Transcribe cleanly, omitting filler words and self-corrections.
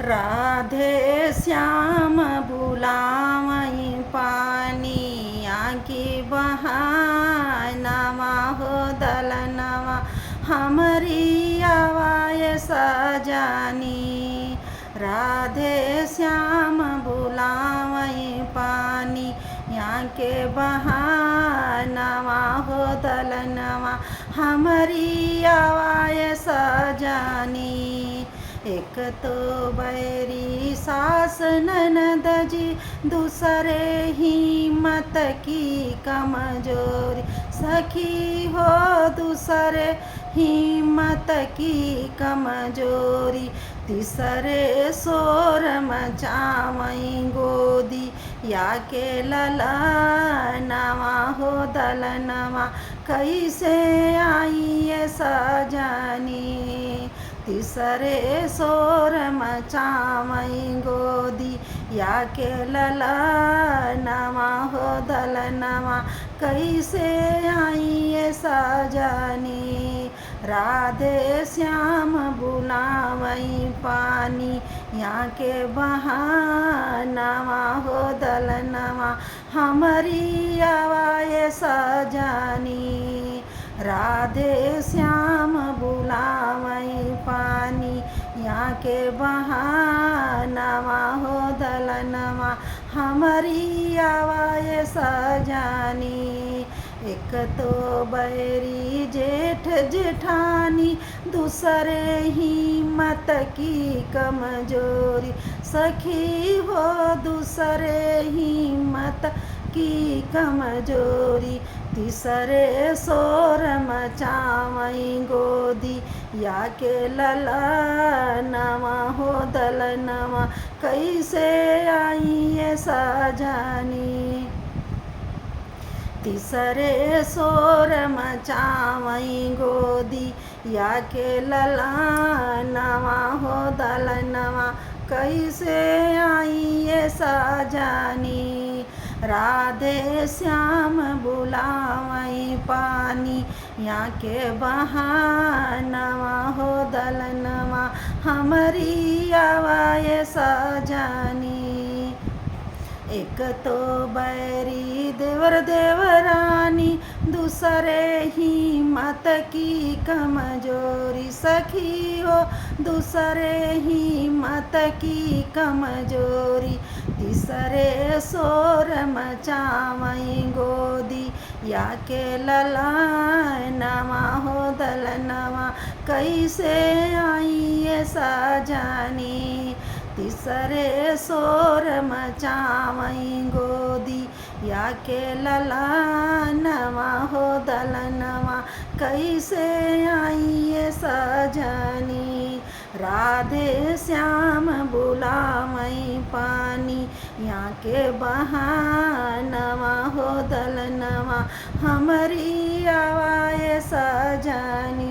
राधे श्याम बुलावई पानी आँखी बहानवा हो दलनवा हमरी आवाय सजानी। राधे श्याम बुलावई पानी यहाँ के बहानवा हो दलनवा हमरी आवाय सजानी। एक तो बैरी सास ननद जी दूसरे हिम्मत की कमजोरी सखी हो दूसरे हिम्मत की कमजोरी। तीसरे शोर मचावई गोदी या के ललनवा हो दलनवा कैसे आई ये सजानी। तीसरे शोर मचावई गोदी या के ललनवा हो दलनवा कैसे आई ये सजानी। राधे श्याम बुलावई पानी यहाँ के बहानवा हो दलनवा हमरी आवाय सजानी। राधे श्याम बुलावई पानी यहाँ के बहानवा हो दलनवा हमरी आवाय सजानी। एक तो बैरी जेठ जेठानी दूसरे हिम्मत की कमजोरी सखी हो दूसरे हिम्मत की कमजोरी। तीसरे शोर मचावई गोदी या के ललनवा हो दलनवा कैसे आई ये सजानी। तीसरे शोर मचावई गोदी या के ललनवा हो दलनवा कैसे आई ये सजानी। राधे श्याम बुलावई पानी यहाँ के बहानवा हो दलनवा हमरी आवाय सजानी। एक तो बैरी देवर देवरानी दूसरे हिम्मत की कमजोरी सखी हो दूसरे हिम्मत की कमजोरी। तीसरे शोर मचावई गोदी या के ललनवा हो दलनवा कैसे आई ये सजानी। तीसरे शोर मचावई गोदी या के ललनवा हो दलनवा कैसे आई ये सजानी। राधे श्याम बुलावई पानी यहाँ के बहानवा हो दलनवा हमरी आवाय सजानी।